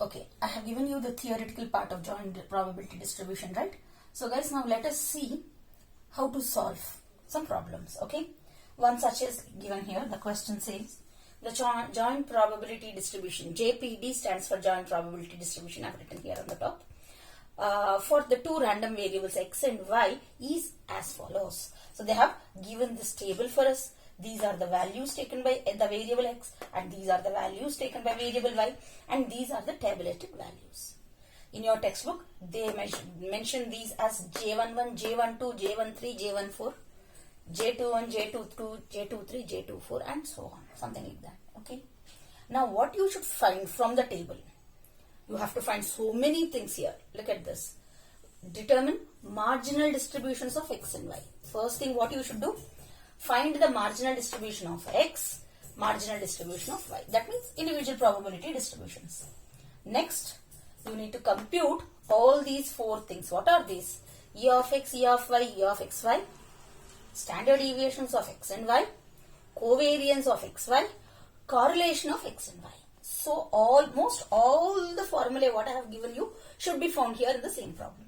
Okay, I have given you the theoretical part of joint probability distribution, right? So guys, now let us see how to solve some problems, okay? One such is given here. The question says the joint probability distribution, JPD stands for joint probability distribution, I have written here on the top. For the two random variables x and y is as follows. So they have given this table for us. These are the values taken by the variable x and these are the values taken by variable y and these are the tabulated values. In your textbook, they mention these as J11, J12, J13, J14, J21, J22, J23, J24 and so on. Something like that. Okay. Now what you should find from the table? You have to find so many things here. Look at this. Determine marginal distributions of x and y. First thing what you should do? Find the marginal distribution of x, marginal distribution of y. That means individual probability distributions. Next, you need to compute all these four things. What are these? E of x, E of y, E of xy, standard deviations of x and y, covariance of xy, correlation of x and y. So almost all the formulae what I have given you should be found here in the same problem.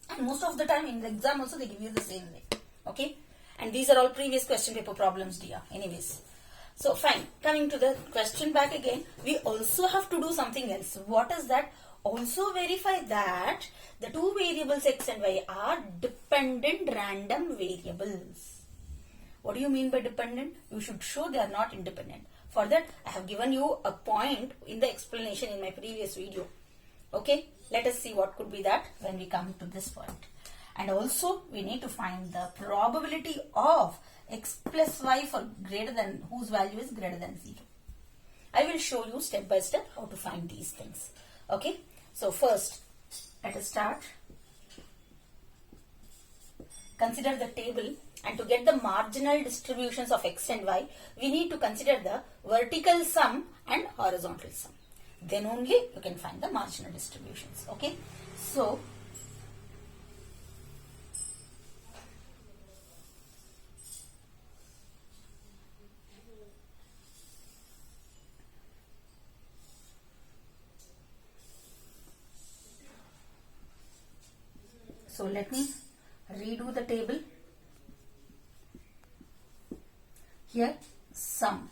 And most of the time in the exam also they give you the same way. Okay. And these are all previous question paper problems, dear. Anyways. So fine. Coming to the question back again. We also have to do something else. What is that? Also verify that the two variables x and y are dependent random variables. What do you mean by dependent? You should show they are not independent. For that, I have given you a point in the explanation in my previous video. Okay, let us see what could be that when we come to this point. And also, we need to find the probability of x plus y for greater than, whose value is greater than 0. I will show you step by step how to find these things. Okay, so first, let us start. Consider the table. And to get the marginal distributions of x and y, we need to consider the vertical sum and horizontal sum. Then only you can find the marginal distributions. Okay. So, let me redo the table. Here, sum.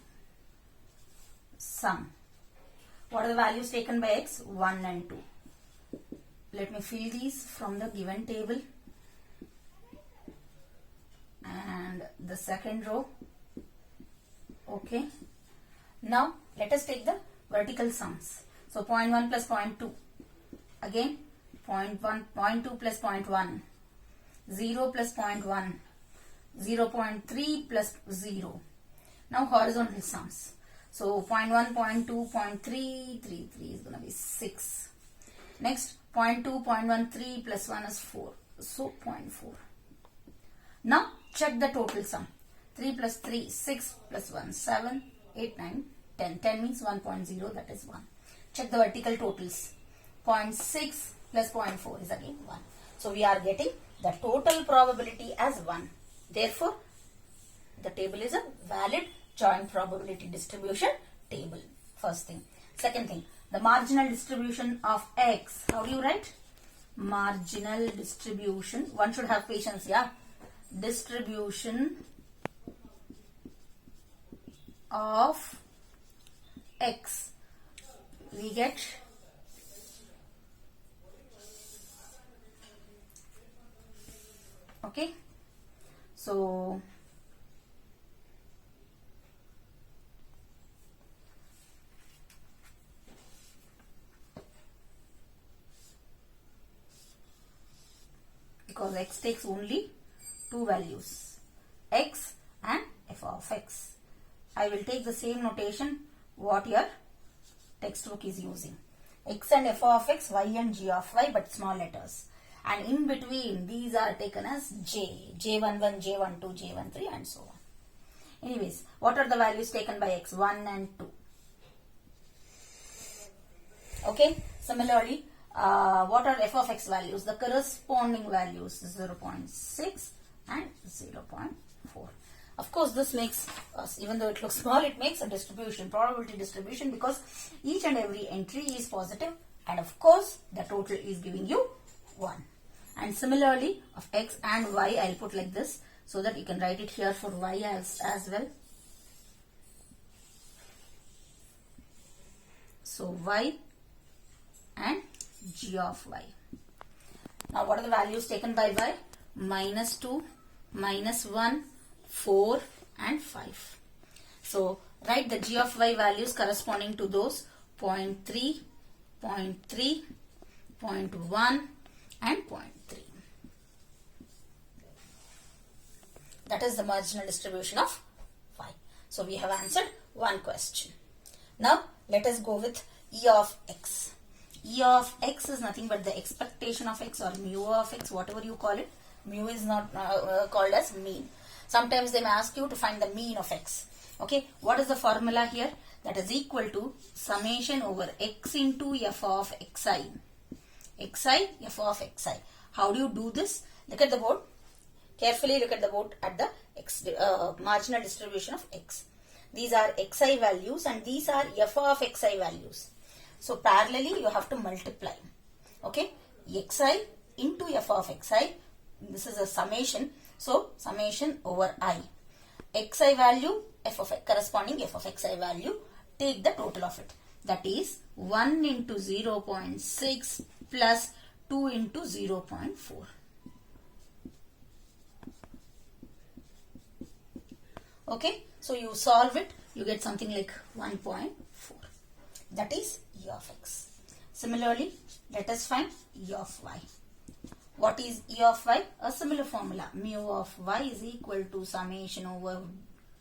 What are the values taken by x? 1 and 2. Let me fill these from the given table. And the second row. Okay. Now, let us take the vertical sums. So, 0.1 plus 0.2. Again, 0.1, 0.2 plus 0.1. 0 plus 0.1. 0.3 plus 0. Now horizontal sums. So 0.1, 0.2, 0.3, 3 is going to be 6. Next 0.2, 0.13 plus 1 is 4. So 0.4. Now check the total sum. 3 plus 3, 6 plus 1, 7, 8, 9, 10. 10 means 1.0, that is 1. Check the vertical totals. 0.6 plus 0.4 is again 1. So we are getting the total probability as 1. Therefore, the table is a valid joint probability distribution table. First thing. Second thing, the marginal distribution of x. How do you write? Marginal distribution. One should have patience, yeah. Distribution of x. We get okay. So, because x takes only two values, x and f of x. I will take the same notation what your textbook is using. X and f of x, y and g of y, but small letters. And in between, these are taken as J, J11, J12, J13 and so on. Anyways, what are the values taken by x? 1 and 2. Okay. Similarly, what are f of x values? The corresponding values 0.6 and 0.4. Of course, this makes us, even though it looks small, it makes a distribution, probability distribution, because each and every entry is positive and of course the total is giving you 1. And similarly of x and y, I'll put like this so that you can write it here for y as well. So y and g of y. Now what are the values taken by y? -2, -1, 4 and 5. So write the g of y values corresponding to those 0.3, 0.3, 0.1 and 0.3. That is the marginal distribution of y. So we have answered one question. Now let us go with E of x. E of x is nothing but the expectation of x or mu of x, whatever you call it. Mu is not called as mean. Sometimes they may ask you to find the mean of x. Okay, what is the formula here? That is equal to summation over x into f of xi. Xi, f of xi. How do you do this? Look at the board. Carefully look at the board at the marginal distribution of x. These are xi values and these are f of xi values. So parallelly you have to multiply. Okay, xi into f of xi. This is a summation. So summation over I. Xi value, f of corresponding f of xi value. Take the total of it. That is 1 into 0.6 plus 2 into 0.4. Okay, so you solve it, you get something like 1.4. That is E of x. Similarly, let us find E of y. What is E of y? A similar formula. Mu of y is equal to summation over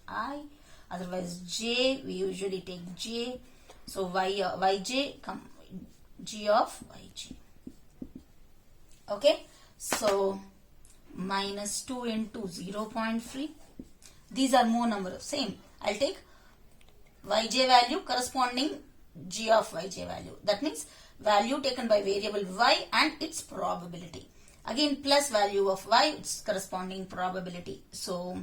I. Otherwise, j, we usually take j. So, yj, g of yj. Okay, so -2 into 0.3. These are more numbers. Same. I'll take yj value corresponding g of yj value. That means value taken by variable y and its probability. Again plus value of y, its corresponding probability. So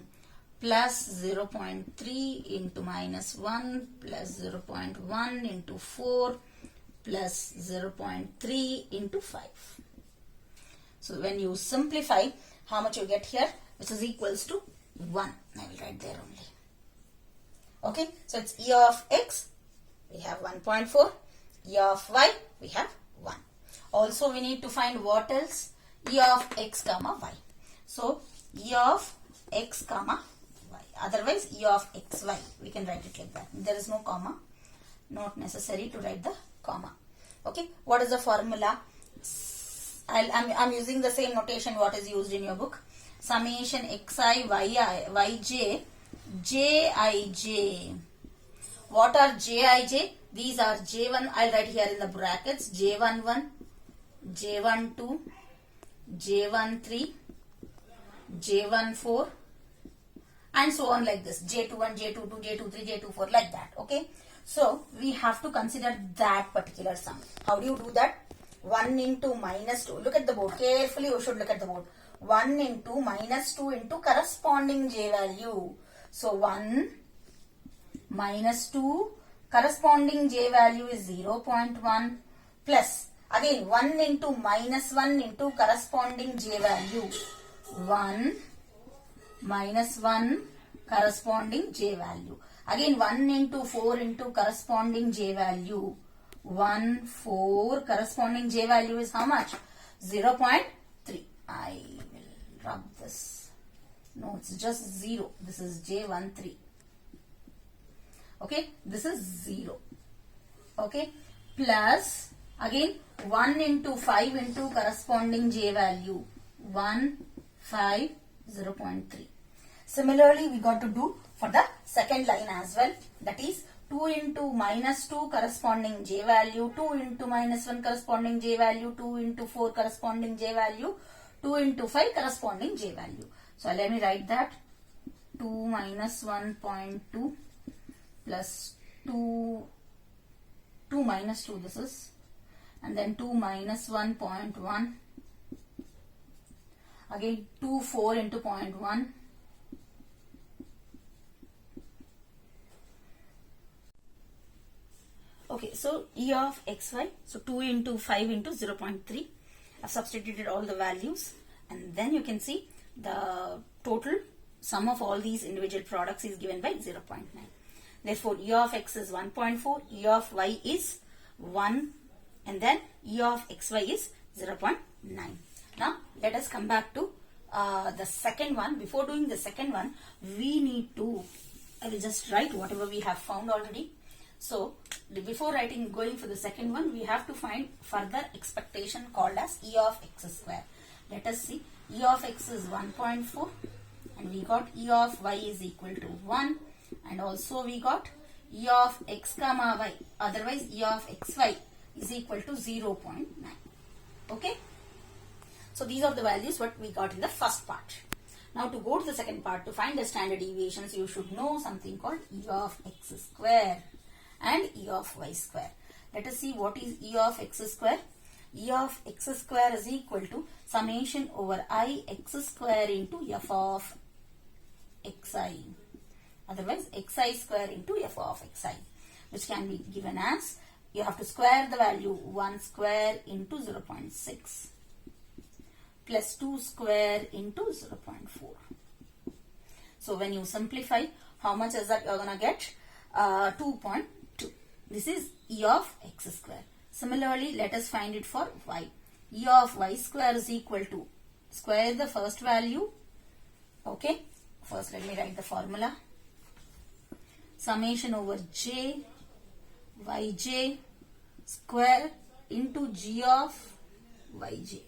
plus 0.3 into -1 plus 0.1 into 4 plus 0.3 into 5. So when you simplify, how much you get here? Which is equals to 1. I will write there only. Okay, so it's E of x, we have 1.4. E of y, we have 1. Also we need to find what else? E of x comma y. So E of x comma y. Otherwise E of xy. We can write it like that. There is no comma. Not necessary to write the comma. Okay, what is the formula? I'm using the same notation what is used in your book. Summation xi yj jij. What are jij? These are j1. I'll write here in the brackets. j11, j12, j13, j14 and so on like this. j21, j22, j23, j24 like that. Okay. So we have to consider that particular sum. How do you do that? 1 into -2. Look at the board. Carefully you should look at the board. 1 into -2 into corresponding j value. So 1 minus 2 corresponding j value is 0.1 plus again 1 into -1 into corresponding j value. 1 minus 1 corresponding j value. Again 1 into 4 into corresponding j value. 1, 4 corresponding j value is how much? 0.3. I will rub this. No, it's just 0. This is j13. Okay, this is 0. Okay, plus again 1 into 5 into corresponding j value. 1, 5, 0.3. Similarly, we got to do for the second line as well. That is 2 into -2 corresponding j value, 2 into -1 corresponding j value, 2 into 4 corresponding j value, 2 into 5 corresponding j value. So let me write that. 2 minus 1.2 plus 2 minus 2 this is, and then 2 minus 1.1, again 2, 4 into 0.1, Okay, so E of xy, so 2 into 5 into 0.3. I've substituted all the values, and then you can see the total sum of all these individual products is given by 0.9. Therefore, E of x is 1.4, E of y is 1, and then E of xy is 0.9. Now, let us come back to the second one. Before doing the second one, we need to, I will just write whatever we have found already. So, before going for the second one, we have to find further expectation called as E of x square. Let us see. E of x is 1.4, and we got E of y is equal to 1, and also we got E of x comma y, otherwise E of xy is equal to 0.9. Okay. So, these are the values what we got in the first part. Now, to go to the second part, to find the standard deviations, you should know something called E of x square and E of y square. Let us see what is E of x square. E of x square is equal to summation over I x square into f of xi. Otherwise, xi square into f of xi, which can be given as, you have to square the value 1 square into 0.6 plus 2 square into 0.4. So, when you simplify, how much is that you are going to get? 2.2. This is E of x square. Similarly, let us find it for y. E of y square is equal to, square the first value. Okay. First, let me write the formula. Summation over j yj square into g of yj.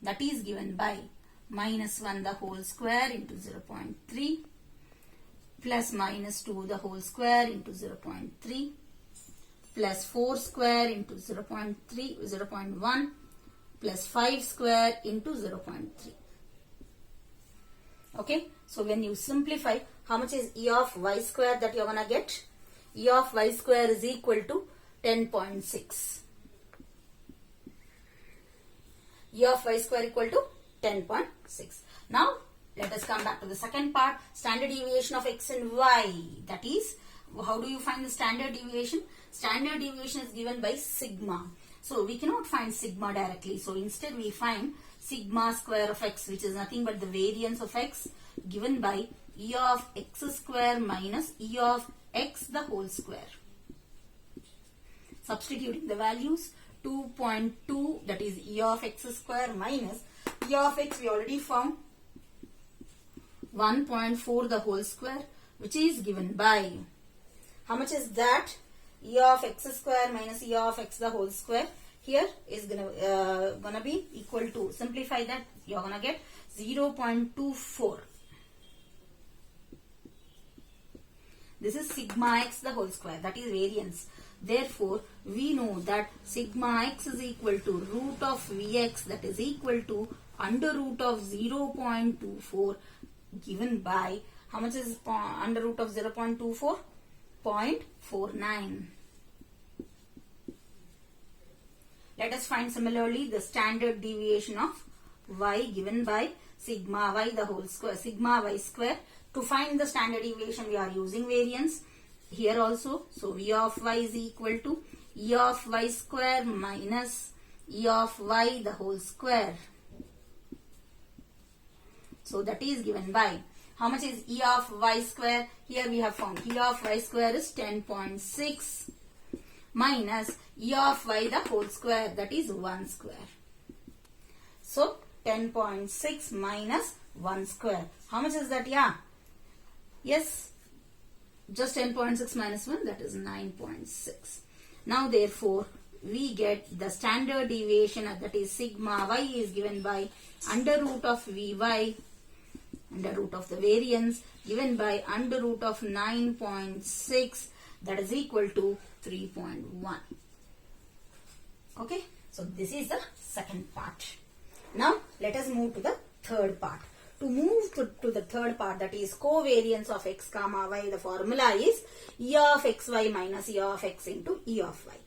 That is given by minus 1 the whole square into 0.3 plus minus 2 the whole square into 0.3 plus 4 square into 0.1 plus 5 square into 0.3. Okay. So, when you simplify, how much is E of y square that you are going to get? E of y square is equal to 10.6. E of y square equal to 10.6. Now, let us come back to the second part, standard deviation of x and y. That is, how do you find the standard deviation? Standard deviation is given by sigma. So, we cannot find sigma directly. So, instead we find sigma square of x, which is nothing but the variance of x, given by E of x square minus E of x the whole square. Substituting the values, 2.2, that is E of x square minus E of x we already found 1.4 the whole square, which is given by, how much is that? E of x square minus E of x the whole square here is gonna be equal to, simplify that, you are gonna get 0.24. This is sigma x the whole square, that is variance. Therefore, we know that sigma x is equal to root of Vx, that is equal to under root of 0.24, given by, how much is under root of 0.24? 0.49. Let us find similarly the standard deviation of y given by sigma y the whole square, sigma y square. To find the standard deviation, we are using variance here also. So, V of y is equal to E of y square minus E of y the whole square. So, that is given by, how much is E of y square? Here we have found E of y square is 10.6 minus E of y the whole square, that is 1 square. So, 10.6 minus 1 square. How much is that? Yeah. Yes. Just 10.6 minus 1, that is 9.6. Now, therefore, we get the standard deviation, that is sigma y is given by under root of Vy, under root of the variance, given by under root of 9.6, that is equal to 3.1. Okay. So, this is the second part. Now, let us move to the third part. To move to the third part, that is covariance of x comma y, the formula is E of xy minus E of x into E of y.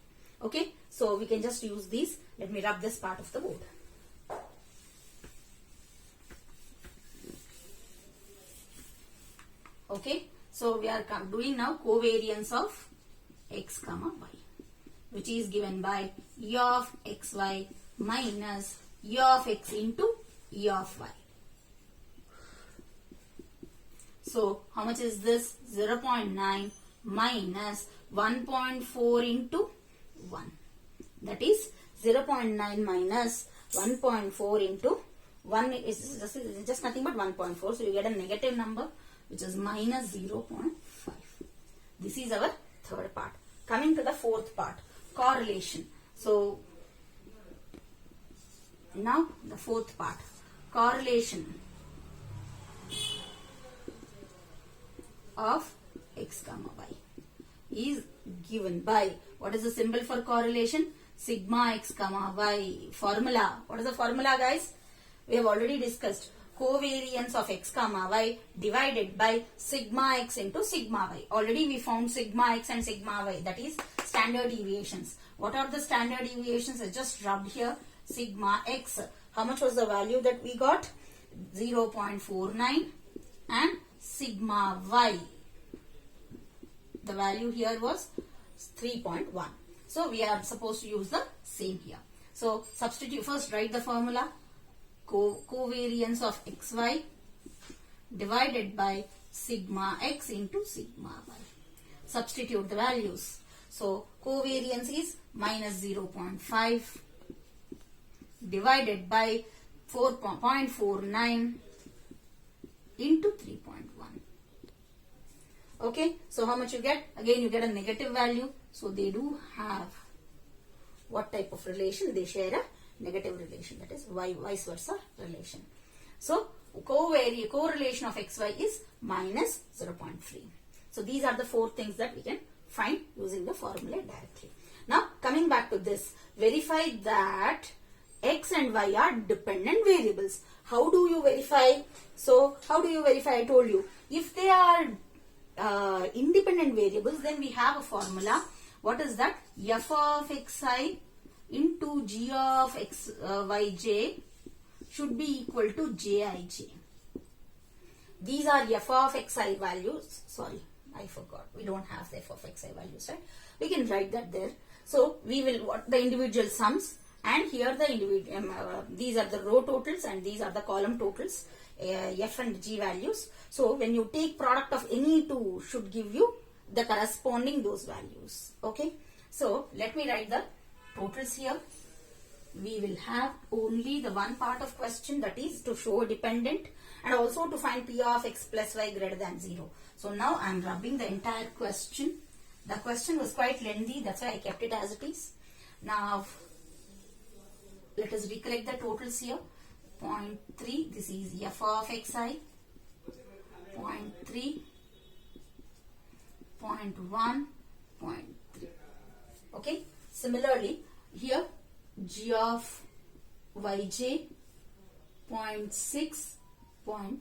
Okay. So, we can just use these. Let me rub this part of the board. Okay. So, we are doing now covariance of x comma y, which is given by e of xy minus e of x into e of y. So how much is this? 0.9 minus 1.4 into 1. That is 0.9 minus 1.4 into 1 is just nothing but 1.4. So you get a negative number, which is minus 0.5. This is our third part. Coming to the fourth part, correlation. So now the fourth part, correlation of x comma y is given by, what is the symbol for correlation? Sigma x comma y. Formula. What is the formula, guys? We have already discussed. Covariance of x comma y divided by sigma x into sigma y. Already we found sigma x and sigma y, that is standard deviations. What are the standard deviations? I just rubbed here. Sigma x. How much was the value that we got? 0.49. And sigma y, the value here was 3.1. So we are supposed to use the same here. So substitute, first write the formula. Covariance of xy divided by sigma x into sigma y. Substitute the values. So covariance is minus 0.5 divided by 4.49 into 3.1. Okay, so how much you get? Again you get a negative value. So they do have what type of relation? They share a negative relation, that is vice versa relation. So correlation of xy is minus 0.3. So these are the four things that we can find using the formula directly. Now coming back to this, verify that x and y are dependent variables. How do you verify? So how do you verify? I told you, if they are independent variables, then we have a formula. What is that? F of xi into g of yj should be equal to jij. These are f of xi values. Sorry, I forgot. We don't have the f of xi values, right? We can write that there. So we will what the individual sums, and here the individual these are the row totals and these are the column totals, f and g values. So when you take product of any two, should give you the corresponding those values. Okay, so let me write the totals here. We will have only the one part of question, that is to show dependent and also to find p of x plus y greater than 0. So now I am rubbing the entire question. The question was quite lengthy, that's why I kept it as it is. Now let us recollect the totals here. 0.3, this is f of xi. 0.3, 0.1, 0.3. Okay. Similarly, here g of yj 0.6, 0.4.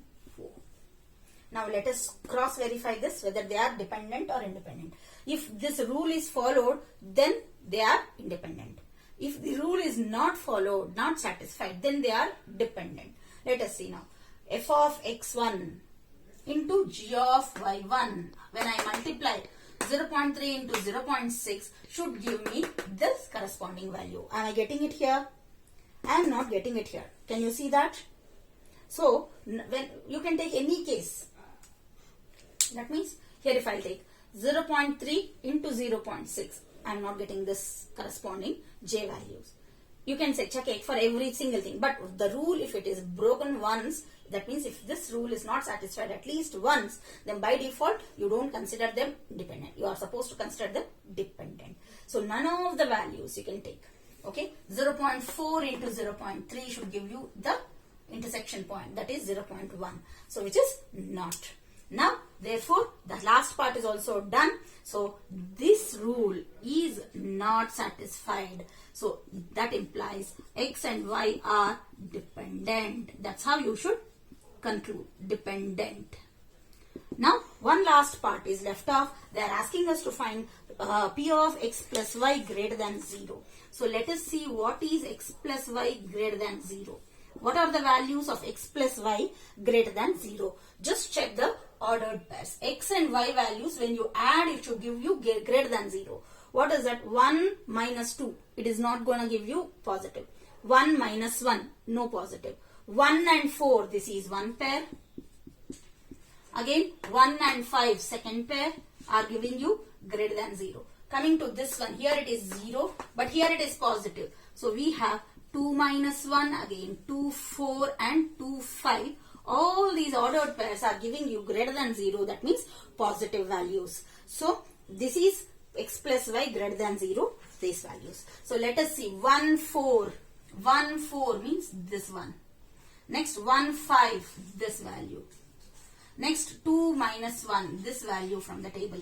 Now let us cross verify this, whether they are dependent or independent. If this rule is followed, then they are independent. If the rule is not followed, not satisfied, then they are dependent. Let us see now. F of x1 into g of y1, when I multiply 0.3 into 0.6 should give me this corresponding value. Am I getting it here? I am not getting it here. Can you see that? So when you can take any case. That means here if I take 0.3 into 0.6, I am not getting this corresponding j values. You can say check it for every single thing, but the rule, if it is broken once, that means if this rule is not satisfied at least once, then by default you don't consider them dependent. You are supposed to consider them dependent. So none of the values you can take. Okay, 0.4 into 0.3 should give you the intersection point, that is 0.1. So which is not. Now therefore the last part is also done. So this rule is not satisfied. So that implies x and y are dependent. That's how you should conclude, dependent. Now one last part is left off. They are asking us to find p of x plus y greater than 0. So let us see what is x plus y greater than 0. What are the values of x plus y greater than 0? Just check the ordered pairs. X and y values, when you add, it should give you greater than 0. What is that? 1 minus 2. It is not going to give you positive. 1 minus 1. No positive. 1 and 4. This is one pair. Again, 1 and 5. Second pair are giving you greater than 0. Coming to this one. Here it is 0. But here it is positive. So we have 2 minus 1. Again 2, 4 and 2, 5. All these ordered pairs are giving you greater than 0. That means positive values. So this is x plus y greater than 0, these values. So let us see. 1, 4. 1, 4 means this one. Next 1, 5, this value. Next 2 minus 1, this value from the table.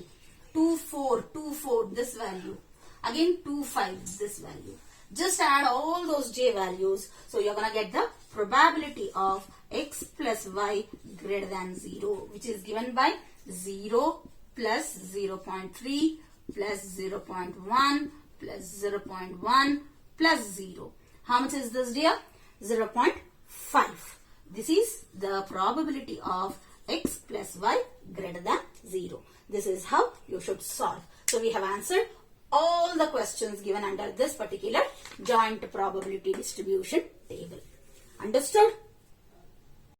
2, 4, 2, 4, this value. Again 2, 5, this value. Just add all those j values. So you're going to get the probability of x plus y greater than 0, which is given by 0 plus 0.3 plus 0.1 plus 0.1 plus 0. How much is this, dear? 0.5. This is the probability of x plus y greater than 0. This is how you should solve. So we have answered all the questions given under this particular joint probability distribution table. Understood?